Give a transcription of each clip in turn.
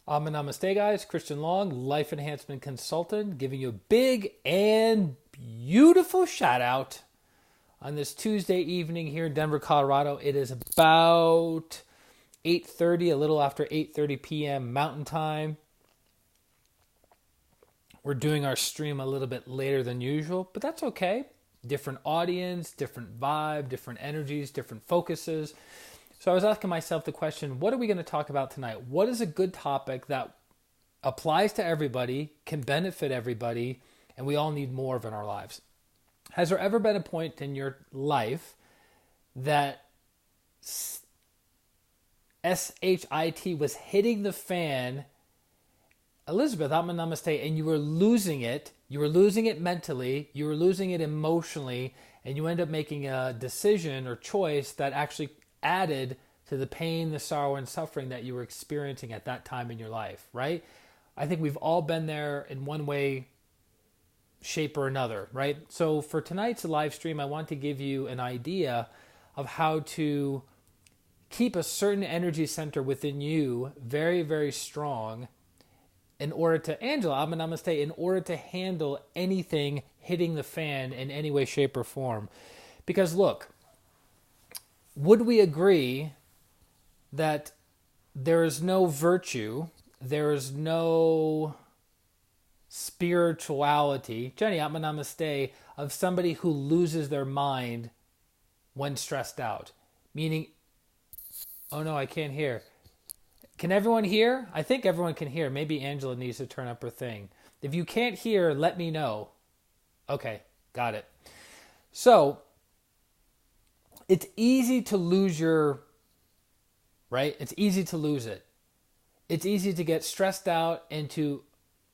Namaste, guys. ChristianRLong, life enhancement consultant, giving you a big and beautiful shout out on this Tuesday evening here in Denver, Colorado. It is about 8:30, a little after 8:30 p.m. Mountain Time. We're doing our stream a little bit later than usual, but that's okay. Different audience, different vibe, different energies, different focuses. So I was asking myself the question, what are we going to talk about tonight? What is a good topic that applies to everybody, can benefit everybody, and we all need more of in our lives? Has there ever been a point in your life that SHIT was hitting the fan, Elizabeth, Ajna Namaste, and you were losing it? You were losing it mentally, you were losing it emotionally, and you end up making a decision or choice that actually added to the pain, the sorrow, and suffering that you were experiencing at that time in your life, right? I think we've all been there in one way, shape, or another, right? So for tonight's live stream, I want to give you an idea of how to keep a certain energy center within you very, very strong in order to, Angela, Ajna Namaste, in order to handle anything hitting the fan in any way, shape, or form. Because look, would we agree that there is no virtue, there is no spirituality, Jenny, Ajna Namaste, of somebody who loses their mind when stressed out? Meaning, oh no, I can't hear. Can everyone hear? I think everyone can hear. Maybe Angela needs to turn up her thing. If you can't hear, let me know. Okay, got it. So, it's easy to lose right? It's easy to lose it. It's easy to get stressed out and to,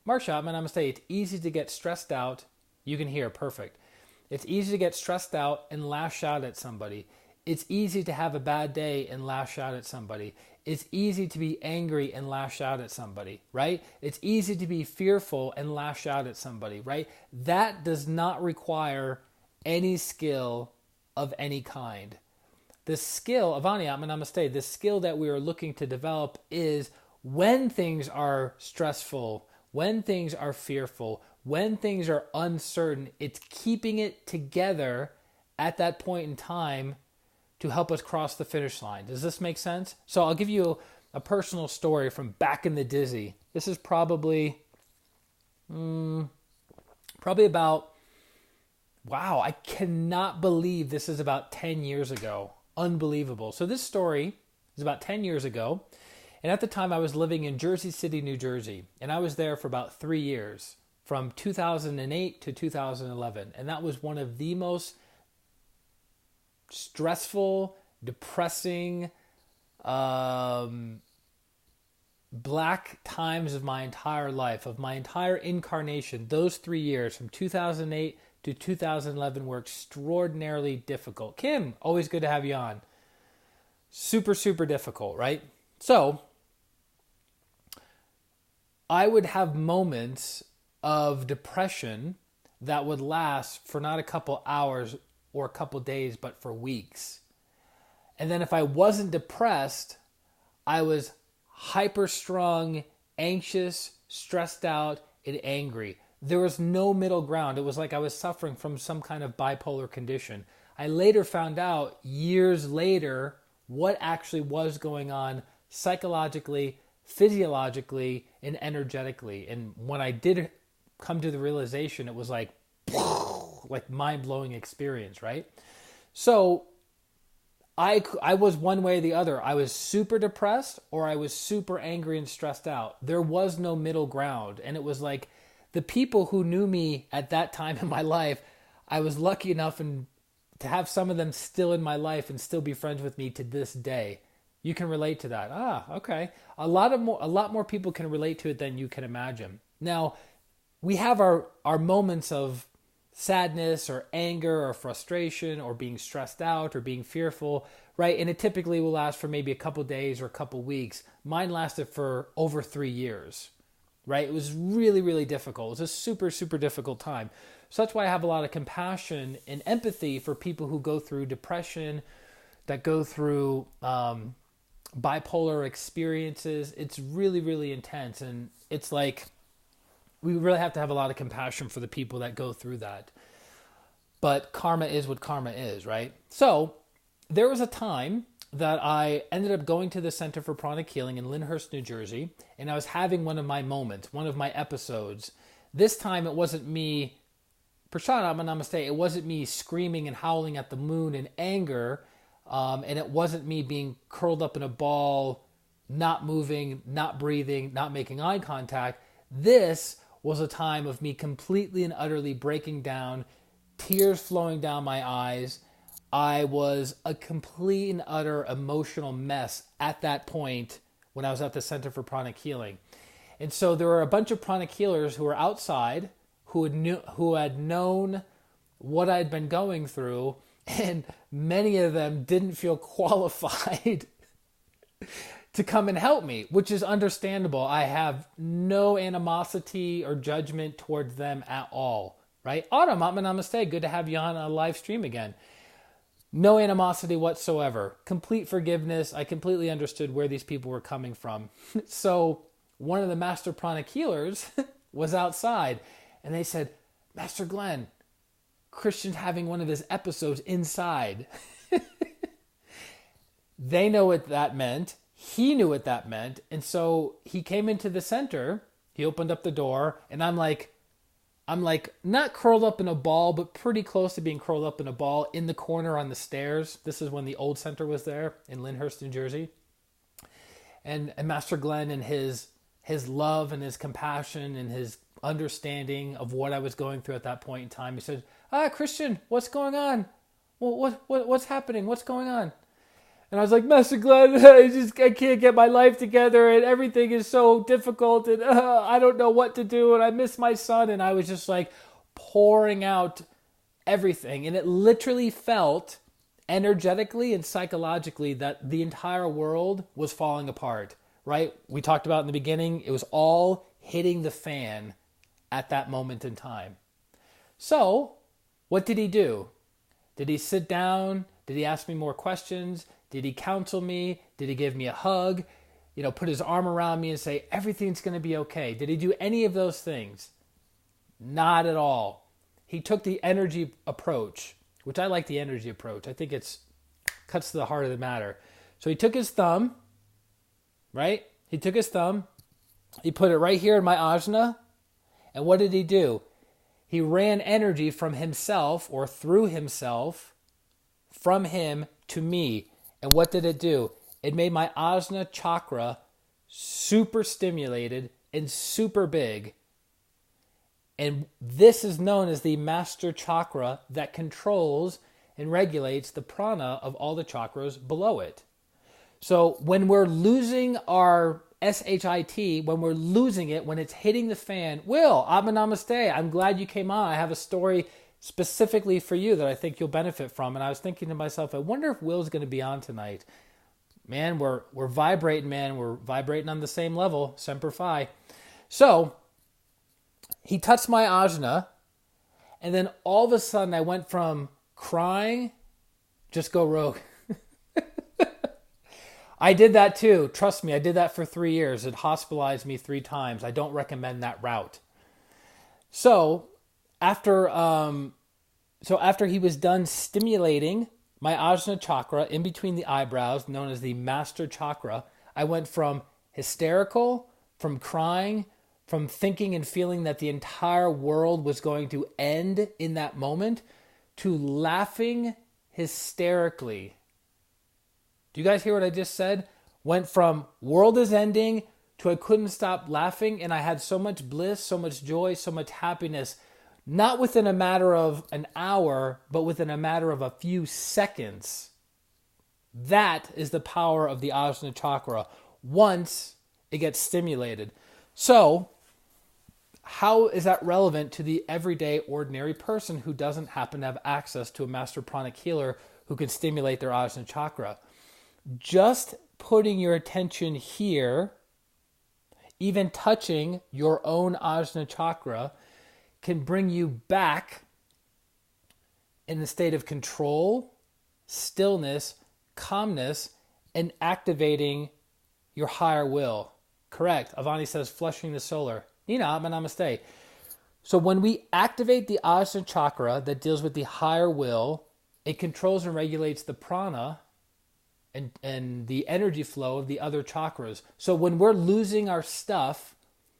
Marsha, I'm going to say, it's easy to get stressed out. You can hear, perfect. It's easy to get stressed out and lash out at somebody. It's easy to have a bad day and lash out at somebody. It's easy to be angry and lash out at somebody, right? It's easy to be fearful and lash out at somebody, right? That does not require any skill of any kind. The skill, Avani, Ajna Namaste, the skill that we are looking to develop is when things are stressful, when things are fearful, when things are uncertain, it's keeping it together at that point in time to help us cross the finish line. Does this make sense? So I'll give you a personal story from back in the dizzy. This is probably about, wow, I cannot believe this is about 10 years ago. Unbelievable. So this story is about 10 years ago. And at the time I was living in Jersey City, New Jersey. And I was there for about 3 years, from 2008 to 2011. And that was one of the most stressful, depressing, black times of my entire life, of my entire incarnation. Those 3 years from 2008 to 2011 were extraordinarily difficult. Kim, always good to have you on. Super, super difficult, right? So I would have moments of depression that would last for not a couple hours or a couple days, but for weeks. And then if I wasn't depressed, I was hyper-strung, anxious, stressed out, and angry. There was no middle ground. It was like I was suffering from some kind of bipolar condition. I later found out, years later, what actually was going on psychologically, physiologically, and energetically. And when I did come to the realization, it was like mind-blowing experience, right? So I was one way or the other. I was super depressed or I was super angry and stressed out. There was no middle ground. And it was like the people who knew me at that time in my life, I was lucky enough to have some of them still in my life and still be friends with me to this day. You can relate to that. Okay. A lot more people can relate to it than you can imagine. Now, we have our moments of sadness or anger or frustration or being stressed out or being fearful, right? And it typically will last for maybe a couple days or a couple weeks. Mine lasted for over 3 years, right? It was really, really difficult. It was a super, super difficult time. So that's why I have a lot of compassion and empathy for people who go through depression, that go through bipolar experiences. It's really, really intense. And it's like, we really have to have a lot of compassion for the people that go through that. But karma is what karma is, right? So there was a time that I ended up going to the Center for Pranic Healing in Lyndhurst, New Jersey, and I was having one of my moments, one of my episodes. This time it wasn't me, Prashant Namaste, it wasn't me screaming and howling at the moon in anger, and it wasn't me being curled up in a ball, not moving, not breathing, not making eye contact. This was a time of me completely and utterly breaking down, tears flowing down my eyes. I was a complete and utter emotional mess at that point when I was at the Center for Pranic Healing. And so there were a bunch of pranic healers who were outside, who had known what I'd been going through, and many of them didn't feel qualified to come and help me, which is understandable. I have no animosity or judgment towards them at all, right? Autumn, Atma Namaste. Good to have you on a live stream again. No animosity whatsoever. Complete forgiveness. I completely understood where these people were coming from. So one of the Master Pranic Healers was outside, and they said, Master Glenn, Christian's having one of his episodes inside. They know what that meant. He knew what that meant. And so he came into the center. He opened up the door, and I'm like not curled up in a ball, but pretty close to being curled up in a ball in the corner on the stairs. This is when the old center was there in Lyndhurst, New Jersey. And Master Glenn and his love and his compassion and his understanding of what I was going through at that point in time. He said, Christian, what's going on? Well, what's happening? What's going on? And I was like, Master Glenn, I can't get my life together, and everything is so difficult, and I don't know what to do, and I miss my son. And I was just like pouring out everything. And it literally felt energetically and psychologically that the entire world was falling apart, right? We talked about in the beginning, it was all hitting the fan at that moment in time. So what did he do? Did he sit down? Did he ask me more questions? Did he counsel me? Did he give me a hug? Put his arm around me and say, everything's going to be okay. Did he do any of those things? Not at all. He took the energy approach, which I like the energy approach. I think it cuts to the heart of the matter. So he took his thumb, right? He took his thumb. He put it right here in my ajna. And what did he do? He ran energy from himself or through himself, from him to me. And what did it do? It made my Ajna Chakra super stimulated and super big. And this is known as the Master Chakra that controls and regulates the prana of all the chakras below it. So when we're losing our SHIT, when we're losing it, when it's hitting the fan, Will, Atma Namaste, I'm glad you came on. I have a story specifically for you that I think you'll benefit from. And I was thinking to myself, I wonder if Will's going to be on tonight. Man, we're vibrating, man. We're vibrating on the same level. Semper Fi. So he touched my ajna, and then all of a sudden I went from crying, just go rogue. I did that too. Trust me, I did that for 3 years. It hospitalized me 3 times. I don't recommend that route. So after he was done stimulating my Ajna Chakra in between the eyebrows, known as the Master Chakra, I went from hysterical, from crying, from thinking and feeling that the entire world was going to end in that moment, to laughing hysterically. Do you guys hear what I just said? Went from world is ending to I couldn't stop laughing, and I had so much bliss, so much joy, so much happiness, not within a matter of an hour, but within a matter of a few seconds. That is the power of the Ajna Chakra once it gets stimulated. So, how is that relevant to the everyday ordinary person who doesn't happen to have access to a master pranic healer who can stimulate their Ajna Chakra? Just putting your attention here, even touching your own Ajna Chakra, can bring you back in a state of control, stillness, calmness, and activating your higher will. Correct. Avani says flushing the solar. Nina, namaste. So when we activate the Ajna Chakra that deals with the higher will, it controls and regulates the prana and the energy flow of the other chakras. So when we're losing our stuff,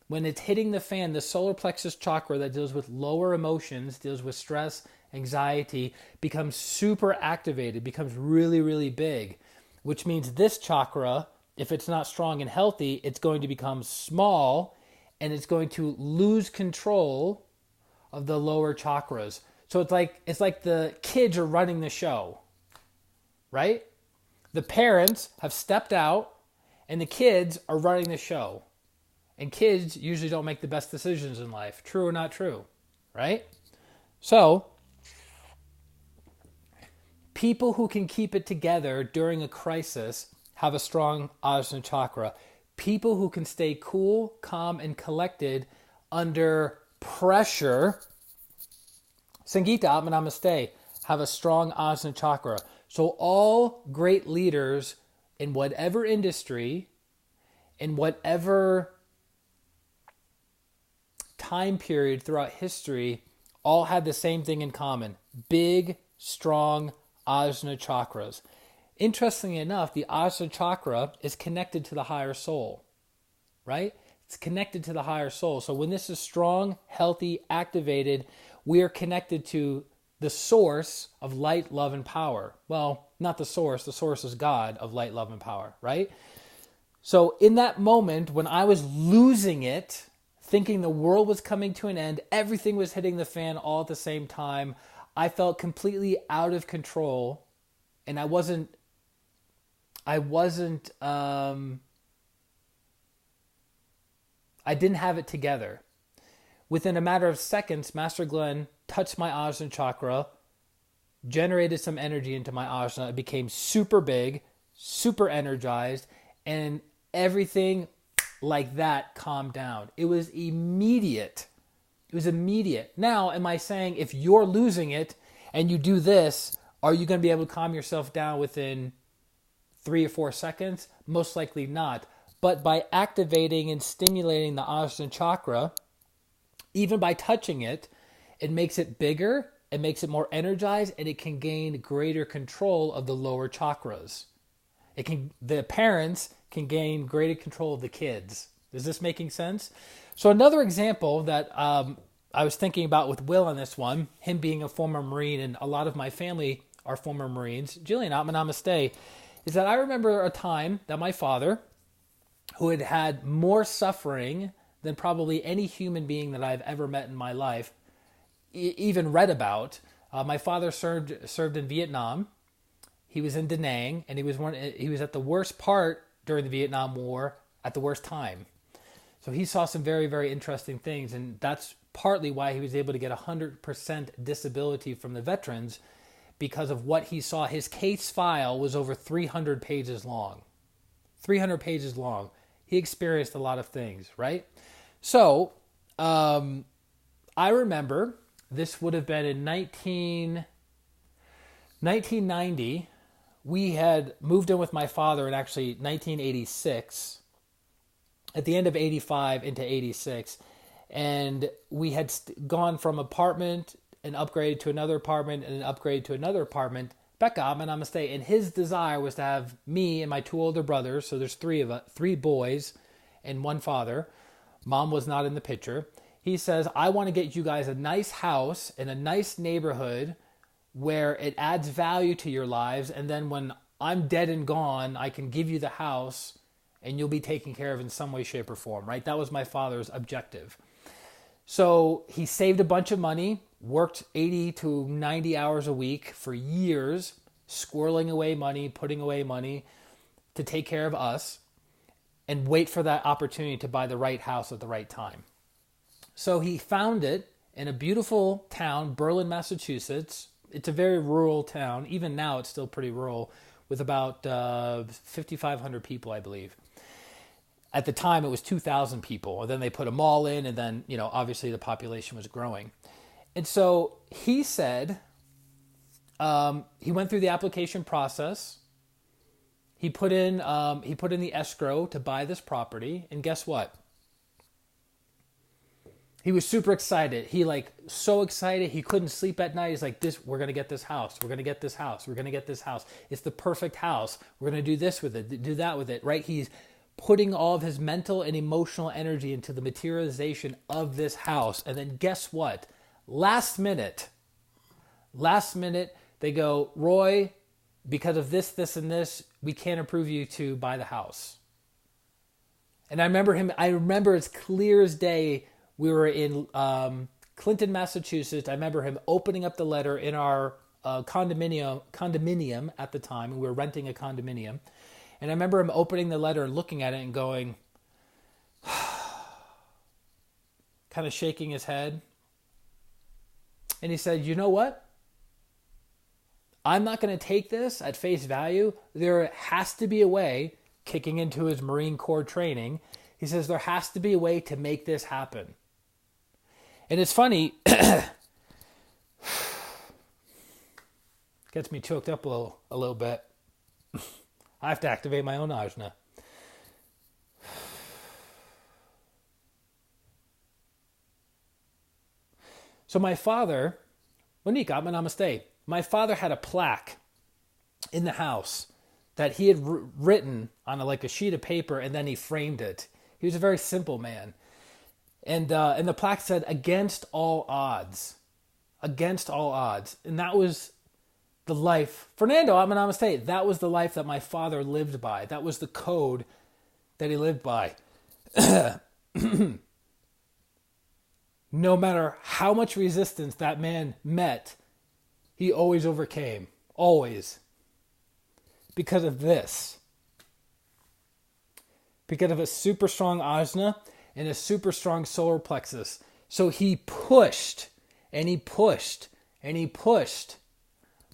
when it's hitting the fan, the solar plexus chakra that deals with lower emotions, deals with stress, anxiety, becomes super activated, becomes really, really big, which means this chakra, if it's not strong and healthy, it's going to become small and it's going to lose control of the lower chakras. So it's like the kids are running the show, right? The parents have stepped out and the kids are running the show. And kids usually don't make the best decisions in life. True or not true, right? So, people who can keep it together during a crisis have a strong Ajna Chakra. People who can stay cool, calm, and collected under pressure, Sangeeta Namaste, have a strong Ajna Chakra. So all great leaders in whatever industry, in whatever time period throughout history, all had the same thing in common. Big, strong Ajna Chakras. Interestingly enough, the Ajna Chakra is connected to the higher soul, right? It's connected to the higher soul. So when this is strong, healthy, activated, we are connected to the source of light, love, and power. Well, not the source is God of light, love, and power, right? So in that moment when I was losing it, thinking the world was coming to an end, everything was hitting the fan all at the same time, I felt completely out of control, and I didn't have it together. Within a matter of seconds, Master Glenn touched my Ajna Chakra, generated some energy into my Ajna. It became super big, super energized, and everything like that calmed down. It was immediate. It was immediate. Now, am I saying if you're losing it and you do this, are you going to be able to calm yourself down within 3 or 4 seconds? Most likely not. But by activating and stimulating the Ajna Chakra, even by touching it, it makes it bigger, it makes it more energized, and it can gain greater control of the lower chakras. The parents can gain greater control of the kids. Is this making sense? So another example that I was thinking about with Will on this one, him being a former Marine, and a lot of my family are former Marines, Jillian, namaste, is that I remember a time that my father, who had had more suffering than probably any human being that I've ever met in my life, even read about. My father served in Vietnam. He was in Da Nang, and he was at the worst part during the Vietnam War at the worst time. So he saw some very, very interesting things, and that's partly why he was able to get 100% disability from the veterans, because of what he saw. His case file was over 300 pages long. 300 pages long. He experienced a lot of things, right? So, I remember this would have been in 1990. We had moved in with my father in actually 1986, at the end of 85 into 86. And we had gone from apartment and upgraded to another apartment and an upgrade to another apartment. Becca, namaste. And his desire was to have me and my 2 older brothers. So there's 3 of us, 3 boys and 1 father. Mom was not in the picture. He says, I want to get you guys a nice house in a nice neighborhood where it adds value to your lives. And then when I'm dead and gone, I can give you the house and you'll be taken care of in some way, shape, or form, right? That was my father's objective. So he saved a bunch of money, worked 80 to 90 hours a week for years, squirreling away money, putting away money to take care of us and wait for that opportunity to buy the right house at the right time. So he found it in a beautiful town, Berlin, Massachusetts. It's a very rural town. Even now it's still pretty rural, with about 5,500 people, I believe. At the time, it was 2,000 people. And then they put a mall in, and then, obviously the population was growing. And so he said, he went through the application process. He put in the escrow to buy this property, and guess what? He was super excited. So excited he couldn't sleep at night. He's like, we're gonna get this house. We're gonna get this house. We're gonna get this house. It's the perfect house. We're gonna do this with it, do that with it, right? He's putting all of his mental and emotional energy into the materialization of this house. And then guess what? Last minute, they go, Roy, because of this, this, and this, we can't approve you to buy the house. And I remember as clear as day, we were in Clinton, Massachusetts. I remember him opening up the letter in our condominium at the time. We were renting a condominium. And I remember him opening the letter and looking at it and going, kind of shaking his head. And he said, you know what? I'm not going to take this at face value. There has to be a way, kicking into his Marine Corps training, he says there has to be a way to make this happen. And it's funny, gets me choked up a little bit. I have to activate my own ajna. So my father, Monika, namaste. My father had a plaque in the house that he had written on a sheet of paper, and then he framed it. He was a very simple man. And the plaque said, against all odds. Against all odds. And that was the life. Fernando, namaste. That was the life that my father lived by. That was the code that he lived by. No matter how much resistance that man met, he always overcame. Always. Because of this. Because of a super strong ajna and a super strong solar plexus. So he pushed and he pushed and he pushed.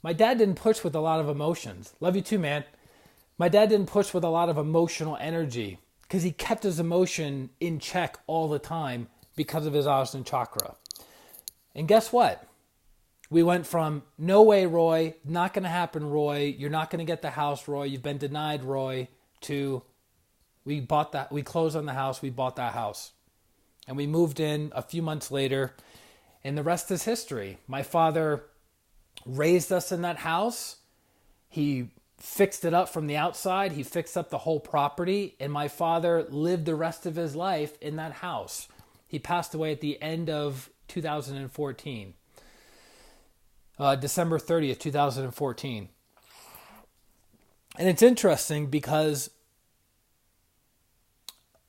My dad didn't push with a lot of emotions. Love you too, man. My dad didn't push with a lot of emotional energy because he kept his emotion in check all the time because of his Ajna Chakra. And guess what? We went from, no way, Roy, not going to happen, Roy, you're not going to get the house, Roy, you've been denied, Roy, to we closed on the house, we bought that house. And we moved in a few months later, and the rest is history. My father raised us in that house. He fixed it up from the outside. He fixed up the whole property, and my father lived the rest of his life in that house. He passed away at the end of 2014. December 30th, 2014. And it's interesting because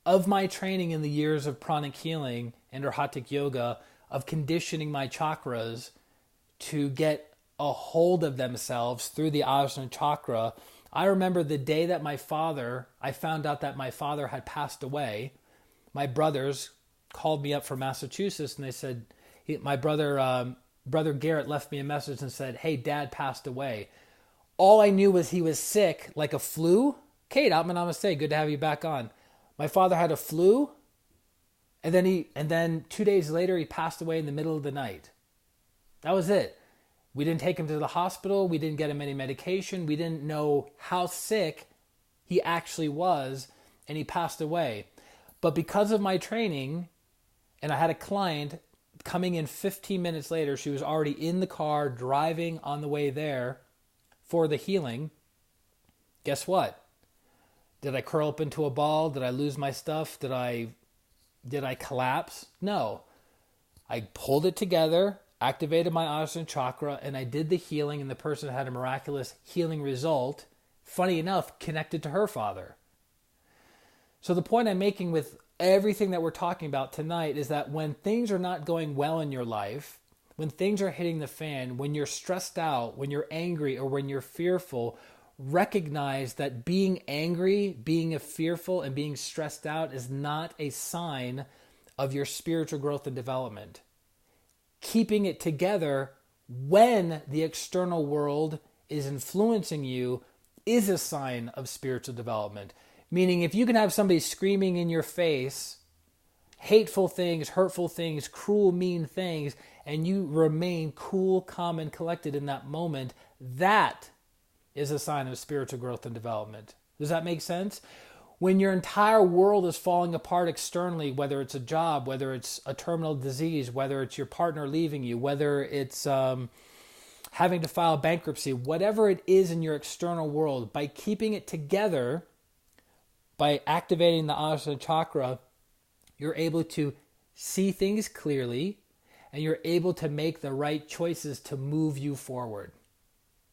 of my training in the years of pranic healing and Hatha yoga, of conditioning my chakras to get a hold of themselves through the Ajna Chakra, I remember the day that I found out that my father had passed away. My brothers called me up from Massachusetts and they said, my brother Garrett left me a message and said, hey, Dad passed away. All I knew was he was sick, like a flu. Kate, namaste, good to have you back on. My father had a flu, and then 2 days later, he passed away in the middle of the night. That was it. We didn't take him to the hospital. We didn't get him any medication. We didn't know how sick he actually was, and he passed away. But because of my training, and I had a client coming in 15 minutes later, she was already in the car driving on the way there for the healing. Guess what? Did I curl up into a ball? Did I lose my stuff? Did I collapse? No. I pulled it together, activated my Ajna Chakra, and I did the healing, and the person had a miraculous healing result, funny enough, connected to her father. So the point I'm making with everything that we're talking about tonight is that when things are not going well in your life, when things are hitting the fan, when you're stressed out, when you're angry, or when you're fearful, recognize that being angry, being fearful, and being stressed out is not a sign of your spiritual growth and development. Keeping it together when the external world is influencing you is a sign of spiritual development. Meaning, if you can have somebody screaming in your face, hateful things, hurtful things, cruel, mean things, and you remain cool, calm, and collected in that moment, that is a sign of spiritual growth and development. Does that make sense? When your entire world is falling apart externally, whether it's a job, whether it's a terminal disease, whether it's your partner leaving you, whether it's having to file bankruptcy, whatever it is in your external world, by keeping it together, by activating the Ajna Chakra, you're able to see things clearly and you're able to make the right choices to move you forward.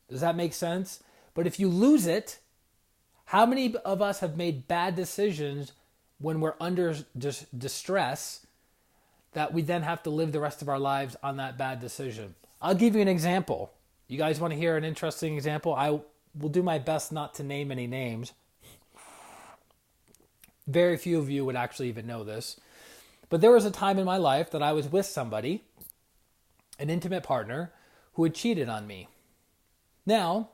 Does that make sense? But if you lose it, how many of us have made bad decisions when we're under distress that we then have to live the rest of our lives on that bad decision? I'll give you an example. You guys want to hear an interesting example? I will do my best not to name any names. Very few of you would actually even know this. But there was a time in my life that I was with somebody, an intimate partner, who had cheated on me. Now,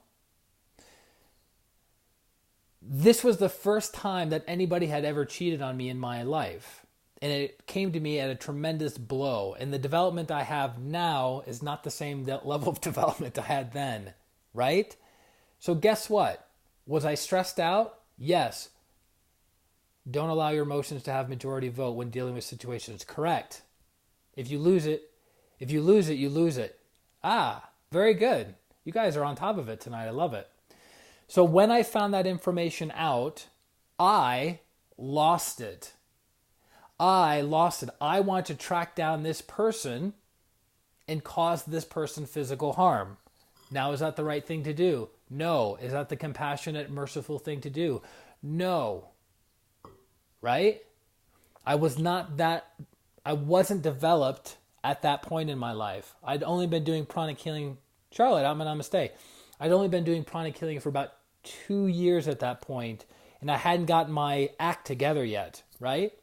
this was the first time that anybody had ever cheated on me in my life. And it came to me at a tremendous blow. And the development I have now is not the same level of development I had then, right? So guess what? Was I stressed out? Yes. Don't allow your emotions to have majority vote when dealing with situations. Correct. If you lose it, you lose it. Ah, very good. You guys are on top of it tonight. I love it. So when I found that information out, I lost it. I want to track down this person and cause this person physical harm. Now, is that the right thing to do? No. Is that the compassionate, merciful thing to do? No. Right? I wasn't developed at that point in my life. I'd only been doing pranic healing. Charlotte, I'm a namaste. I'd only been doing pranic healing for about 2 years at that point, and I hadn't gotten my act together yet, right?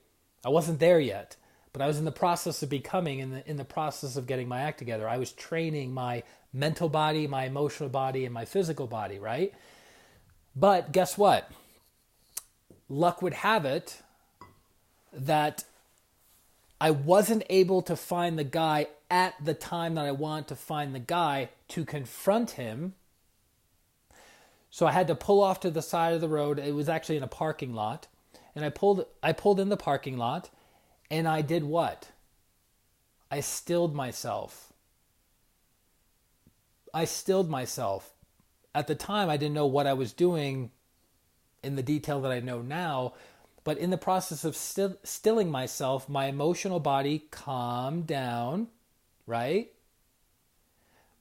I wasn't there yet, but I was in the process of becoming, in the process of getting my act together. I was training my mental body, my emotional body, and my physical body, right? But guess what? Luck would have it that I wasn't able to find the guy at the time that I wanted to find the guy to confront him. So I had to pull off to the side of the road. It was actually in a parking lot. And I pulled in the parking lot, and I did what? I stilled myself. At the time, I didn't know what I was doing in the detail that I know now, but in the process of stilling myself, my emotional body calmed down, right?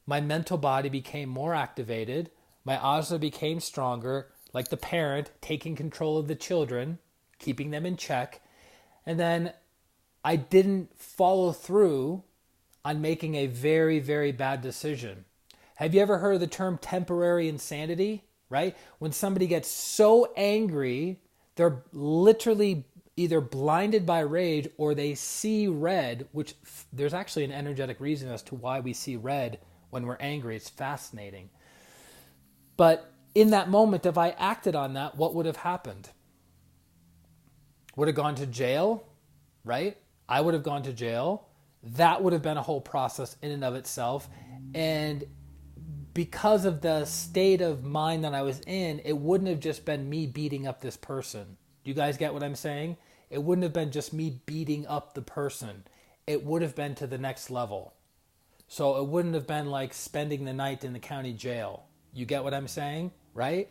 My mental body became more activated. My ajna became stronger, like the parent taking control of the children, keeping them in check. And then I didn't follow through on making a very, very bad decision. Have you ever heard of the term temporary insanity? Right? When somebody gets so angry, they're literally either blinded by rage or they see red, which there's actually an energetic reason as to why we see red when we're angry. It's fascinating. But in that moment, if I acted on that, what would have happened? Would have gone to jail, right? I would have gone to jail. That would have been a whole process in and of itself. And because of the state of mind that I was in, it wouldn't have just been me beating up this person. Do you guys get what I'm saying? It wouldn't have been just me beating up the person. It would have been to the next level. So it wouldn't have been like spending the night in the county jail. You get what I'm saying, right?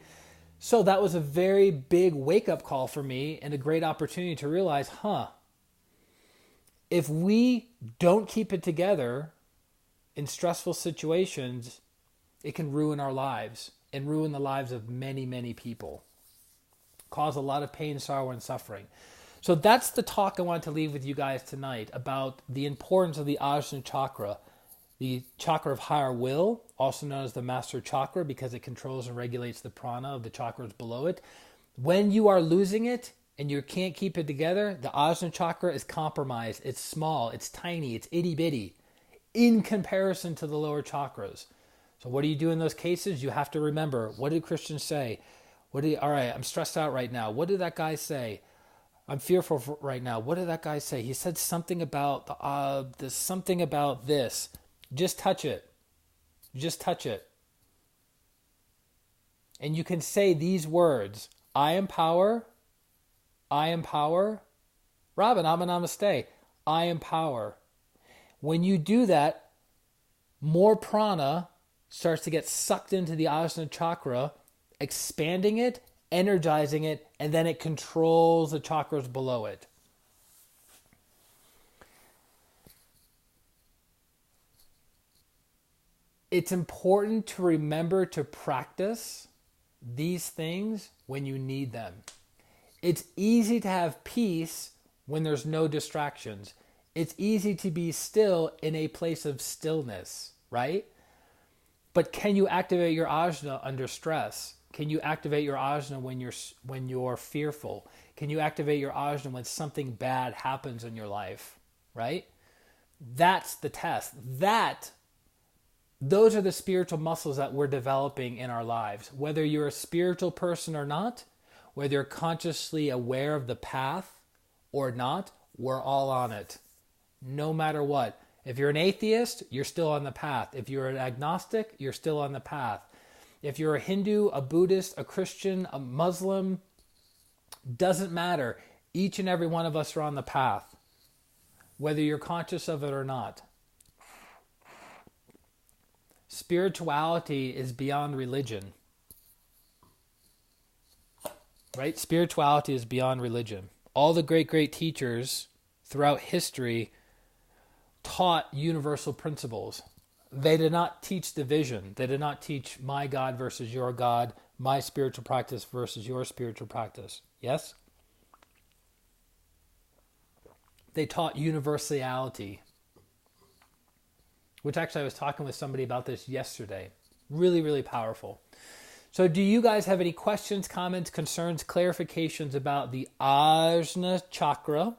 So that was a very big wake-up call for me and a great opportunity to realize, if we don't keep it together in stressful situations, it can ruin our lives and ruin the lives of many, many people. Cause a lot of pain, sorrow, and suffering. So that's the talk I want to leave with you guys tonight about the importance of the Ajna Chakra, the chakra of higher will, also known as the Master Chakra because it controls and regulates the prana of the chakras below it. When you are losing it and you can't keep it together, the Ajna Chakra is compromised. It's small, it's tiny, it's itty-bitty in comparison to the lower chakras. So what do you do in those cases? You have to remember, what did Christians say? All right, I'm stressed out right now. What did that guy say? I'm fearful right now. What did that guy say? He said something about this. Just touch it. Just touch it. And you can say these words, I am power. I am power. Robin, namaste. I am power. When you do that, more prana starts to get sucked into the Ajna Chakra, expanding it, energizing it, and then it controls the chakras below it. It's important to remember to practice these things when you need them. It's easy to have peace when there's no distractions. It's easy to be still in a place of stillness, right? But can you activate your ajna under stress? Can you activate your ajna when you're fearful? Can you activate your ajna when something bad happens in your life, right? That's the test. Those are the spiritual muscles that we're developing in our lives. Whether you're a spiritual person or not, whether you're consciously aware of the path or not, we're all on it. No matter what. If you're an atheist, you're still on the path. If you're an agnostic, you're still on the path. If you're a Hindu, a Buddhist, a Christian, a Muslim, doesn't matter. Each and every one of us are on the path, whether you're conscious of it or not. Spirituality is beyond religion. Right? Spirituality is beyond religion. All the great teachers throughout history taught universal principles. They did not teach division. They did not teach my God versus your God, my spiritual practice versus your spiritual practice. Yes? They taught universality, which actually I was talking with somebody about this yesterday. Really, really powerful. So do you guys have any questions, comments, concerns, clarifications about the Ajna Chakra,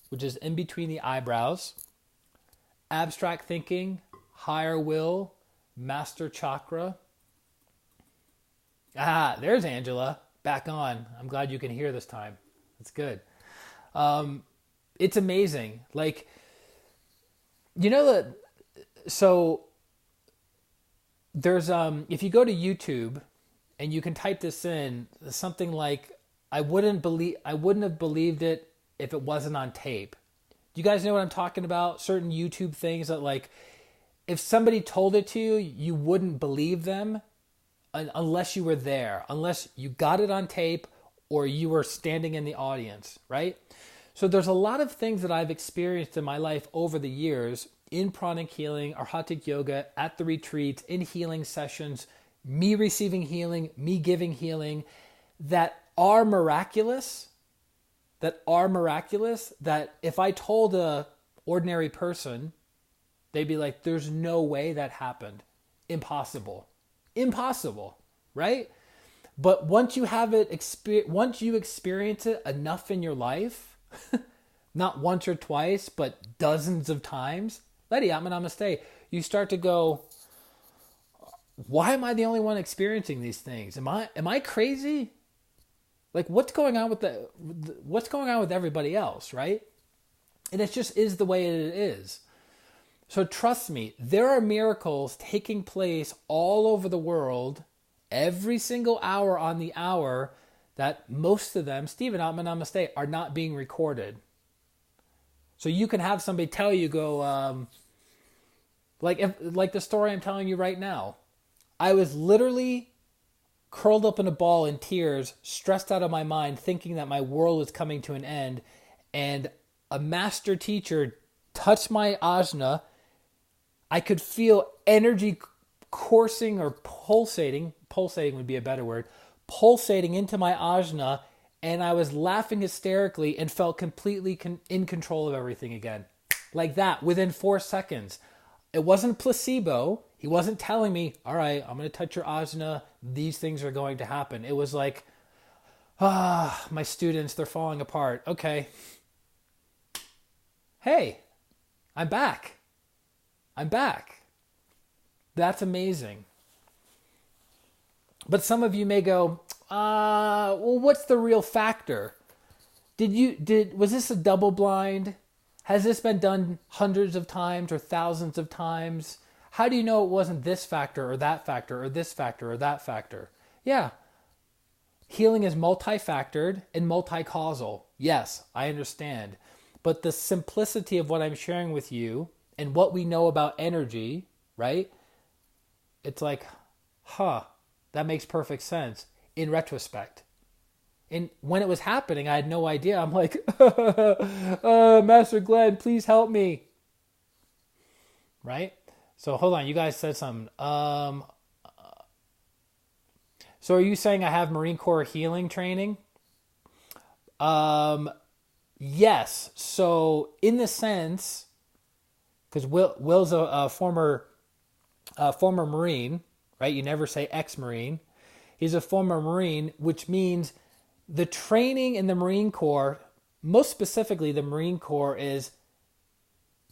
which is in between the eyebrows, abstract thinking, higher will, Master Chakra? There's Angela, back on. I'm glad you can hear this time. That's good. It's amazing. Like, you know that, so there's, if you go to YouTube and you can type this in, something like, I wouldn't have believed it if it wasn't on tape. Do you guys know what I'm talking about? Certain YouTube things that, like, if somebody told it to you, you wouldn't believe them unless you were there, unless you got it on tape or you were standing in the audience, right? So there's a lot of things that I've experienced in my life over the years in pranic healing, arhatic yoga, at the retreats, in healing sessions, me receiving healing, me giving healing, that are miraculous, that if I told a ordinary person, they'd be like, there's no way that happened. Impossible, right? But once you have it, once you experience it enough in your life, not once or twice, but dozens of times, Letty, namaste, you start to go, why am I the only one experiencing these things? Am I crazy? Like, what's going on with everybody else, right? And it just is the way it is. So trust me, there are miracles taking place all over the world, every single hour on the hour, that most of them, Stephen, namaste, are not being recorded. So you can have somebody tell you, go, like the story I'm telling you right now. I was literally curled up in a ball in tears, stressed out of my mind, thinking that my world was coming to an end, and a master teacher touched my ajna. I could feel energy coursing or pulsating would be a better word, pulsating into my ajna, and I was laughing hysterically and felt completely in control of everything again. Like that, within 4 seconds. It wasn't placebo. He wasn't telling me, all right, I'm going to touch your ajna. These things are going to happen. It was like, my students, they're falling apart. Okay. Hey, I'm back. That's amazing. But some of you may go, well, what's the real factor? Was this a double blind? Has this been done hundreds of times or thousands of times? How do you know it wasn't this factor or that factor or this factor or that factor? Yeah. Healing is multifactored and multi-causal. Yes, I understand. But the simplicity of what I'm sharing with you and what we know about energy, right? It's like, that makes perfect sense in retrospect. And when it was happening, I had no idea. I'm like, Master Glenn, please help me. Right? So hold on, you guys said something. So are you saying I have Marine Corps healing training? Yes. So in the sense, because Will's a former Marine, right? You never say ex-Marine. He's a former Marine, which means the training in the Marine Corps, most specifically the Marine Corps, is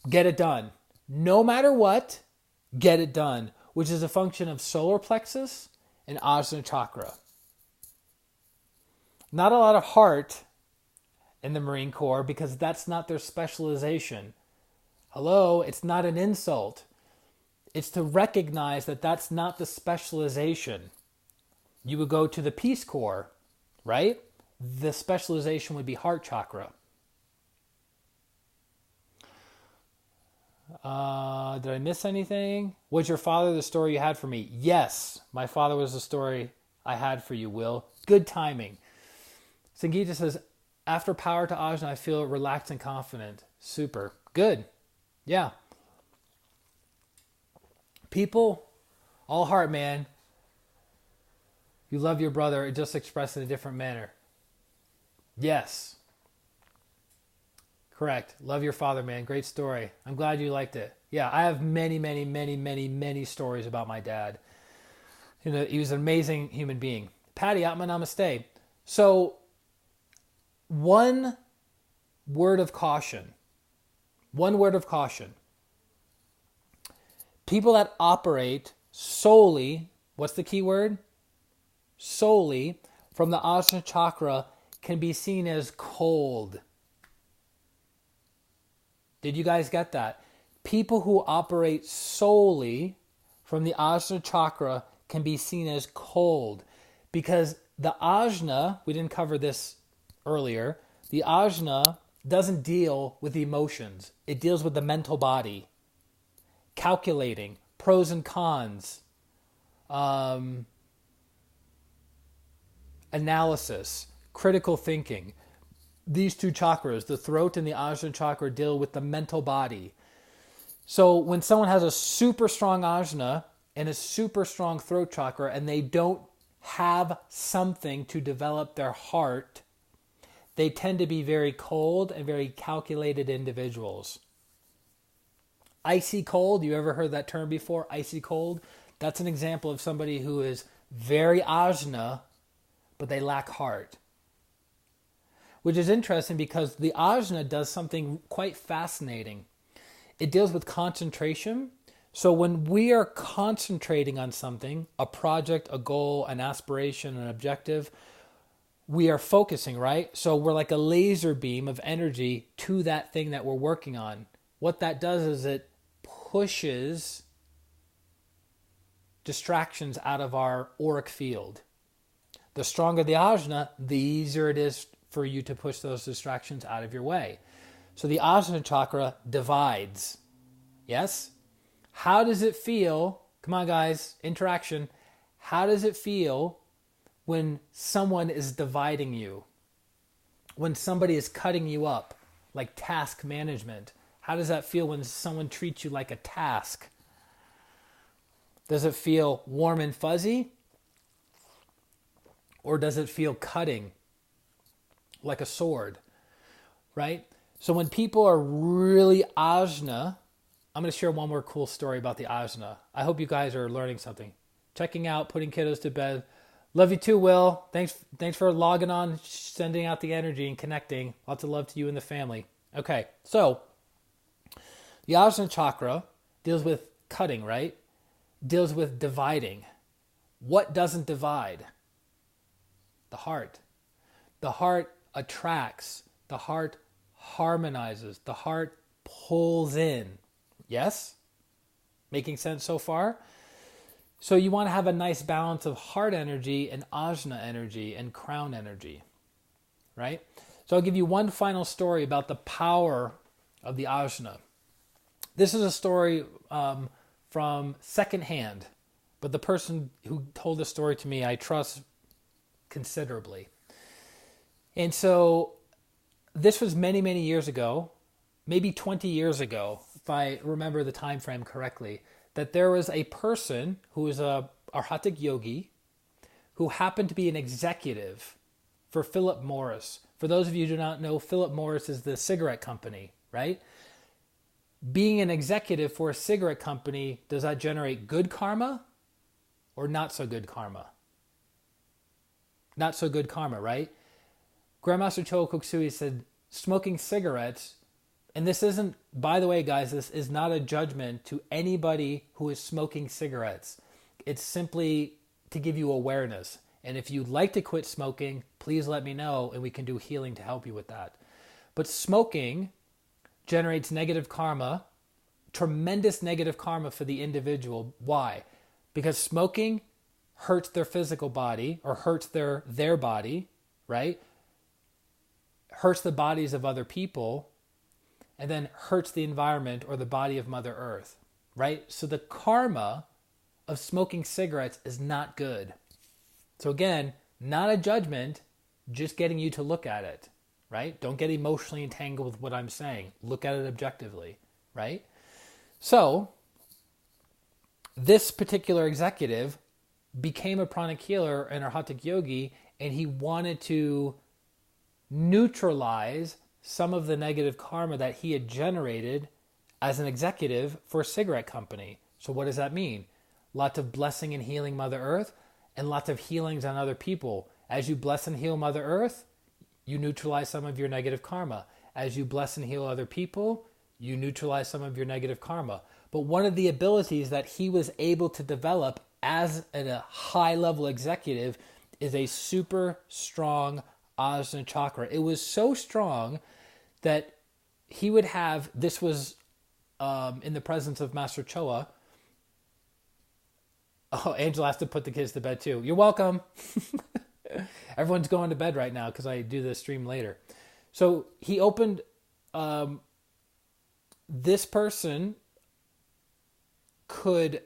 get it done. No matter what, get it done, which is a function of solar plexus and Ajna Chakra. Not a lot of heart in the Marine Corps because that's not their specialization. Hello, it's not an insult. It's to recognize that that's not the specialization. You would go to the Peace Corps, right? The specialization would be heart chakra. Did I miss anything? Was your father the story you had for me? Yes, my father was the story I had for you, Will. Good timing. Sangeeta says, after power to Ajna, I feel relaxed and confident. Super. Good. Yeah. People, all heart, man. You love your brother, just expressed in a different manner. Yes. Correct. Love your father, man. Great story. I'm glad you liked it. Yeah, I have many, many, many, many, many stories about my dad. You know, he was an amazing human being. Patty, Atma Namaste. So, one word of caution. One word of caution. People that operate solely, what's the key word? Solely from the Ajna Chakra can be seen as cold. Did you guys get that? People who operate solely from the Ajna Chakra can be seen as cold because the Ajna, we didn't cover this earlier, the Ajna doesn't deal with emotions. It deals with the mental body. Calculating, pros and cons, analysis, critical thinking. These two chakras, the throat and the Ajna Chakra, deal with the mental body. So when someone has a super strong Ajna and a super strong throat chakra and they don't have something to develop their heart, they tend to be very cold and very calculated individuals. Icy cold, you ever heard that term before? Icy cold? That's an example of somebody who is very Ajna, but they lack heart. Which is interesting because the Ajna does something quite fascinating. It deals with concentration. So when we are concentrating on something, a project, a goal, an aspiration, an objective, we are focusing, right? So we're like a laser beam of energy to that thing that we're working on. What that does is it pushes distractions out of our auric field. The stronger the Ajna, the easier it is for you to push those distractions out of your way. So the Ajna Chakra divides. Yes? How does it feel? Come on, guys, interaction. How does it feel when someone is dividing you? When somebody is cutting you up, like task management? How does that feel when someone treats you like a task? Does it feel warm and fuzzy? Or does it feel cutting? Like a sword, right? So when people are really Ajna, I'm going to share one more cool story about the Ajna. I hope you guys are learning something. Checking out, putting kiddos to bed. Love you too, Will. Thanks for logging on, sending out the energy and connecting. Lots of love to you and the family. Okay, so the Ajna Chakra deals with cutting, right? Deals with dividing. What doesn't divide? The heart. The heart attracts, the heart harmonizes, the heart pulls in. Yes? Making sense so far? So you want to have a nice balance of heart energy and ajna energy and crown energy, right? So I'll give you one final story about the power of the ajna. This is a story from secondhand, but the person who told the story to me I trust considerably. And so this was many, many years ago, maybe 20 years ago, if I remember the time frame correctly, that there was a person who was a Arhatic yogi who happened to be an executive for Philip Morris. For those of you who do not know, Philip Morris is the cigarette company, right? Being an executive for a cigarette company, does that generate good karma or not so good karma? Not so good karma, right? Grandmaster Choa Kok Sui said, smoking cigarettes, and this isn't, by the way, guys, this is not a judgment to anybody who is smoking cigarettes. It's simply to give you awareness. And if you'd like to quit smoking, please let me know and we can do healing to help you with that. But smoking generates negative karma, tremendous negative karma for the individual. Why? Because smoking hurts their physical body or hurts their body, right? Hurts the bodies of other people, and then hurts the environment or the body of Mother Earth, right? So the karma of smoking cigarettes is not good. So again, not a judgment, just getting you to look at it, right? Don't get emotionally entangled with what I'm saying. Look at it objectively, right? So this particular executive became a pranic healer and Arhatic yogi, and he wanted to neutralize some of the negative karma that he had generated as an executive for a cigarette company. So what does that mean? Lots of blessing and healing Mother Earth and lots of healings on other people. As you bless and heal Mother Earth, you neutralize some of your negative karma. As you bless and heal other people, you neutralize some of your negative karma. But one of the abilities that he was able to develop as a high-level executive is a super strong Ajna Chakra. It was so strong that he would have, this was in the presence of Master Choa. Oh, Angela has to put the kids to bed too. You're welcome. Everyone's going to bed right now because I do the stream later. So he opened, this person could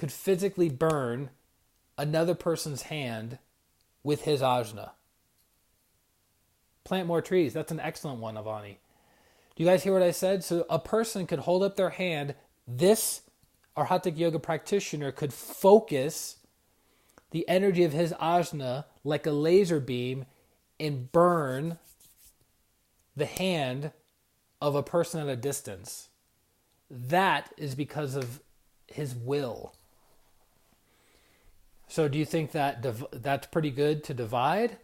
physically burn another person's hand with his ajna. Plant more trees. That's an excellent one, Avani. Do you guys hear what I said? So a person could hold up their hand. This Arhatic yoga practitioner could focus the energy of his ajna like a laser beam and burn the hand of a person at a distance. That is because of his will. So do you think that that's pretty good to divide?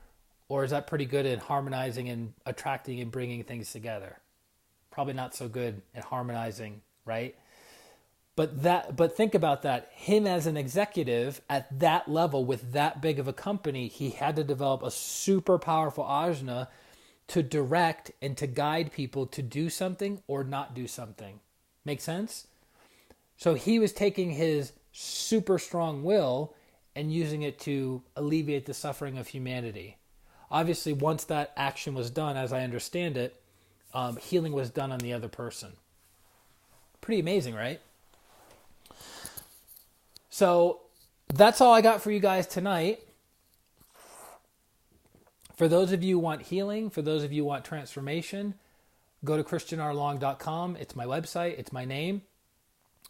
Or is that pretty good at harmonizing and attracting and bringing things together? Probably not so good at harmonizing, right? But think about that. Him as an executive at that level with that big of a company, he had to develop a super powerful ajna to direct and to guide people to do something or not do something. Make sense? So he was taking his super strong will and using it to alleviate the suffering of humanity. Obviously, once that action was done, as I understand it, healing was done on the other person. Pretty amazing, right? So that's all I got for you guys tonight. For those of you who want healing, for those of you who want transformation, go to ChristianRLong.com. It's my website. It's my name.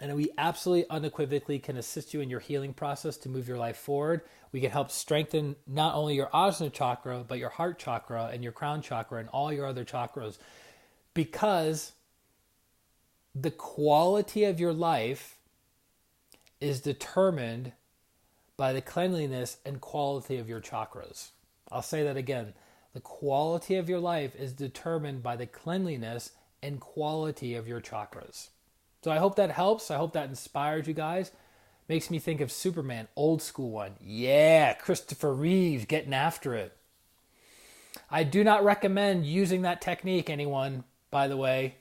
And we absolutely unequivocally can assist you in your healing process to move your life forward. We can help strengthen not only your Ajna Chakra, but your heart chakra and your crown chakra and all your other chakras. Because the quality of your life is determined by the cleanliness and quality of your chakras. I'll say that again. The quality of your life is determined by the cleanliness and quality of your chakras. So I hope that helps. I hope that inspires you guys. Makes me think of Superman, old school one. Yeah, Christopher Reeves getting after it. I do not recommend using that technique, anyone, by the way.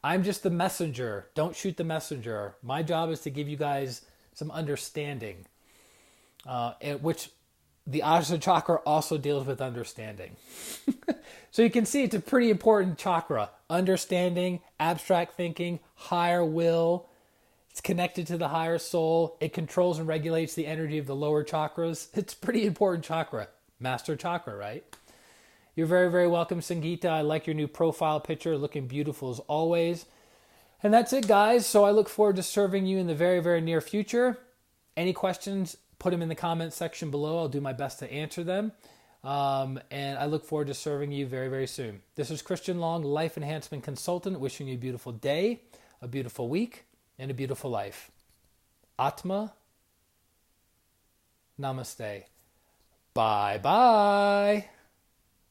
I'm just the messenger. Don't shoot the messenger. My job is to give you guys some understanding, which the Ajna Chakra also deals with understanding. So you can see it's a pretty important chakra. Understanding, abstract thinking, higher will. It's connected to the higher soul. It controls and regulates the energy of the lower chakras. It's a pretty important chakra. Master Chakra, right? You're very, very welcome, Sangeeta. I like your new profile picture. Looking beautiful as always. And that's it, guys. So I look forward to serving you in the very, very near future. Any questions, put them in the comment section below. I'll do my best to answer them. And I look forward to serving you very, very soon. This is Christian Long, Life Enhancement Consultant, wishing you a beautiful day, a beautiful week, and a beautiful life. Atma. Namaste. Bye-bye.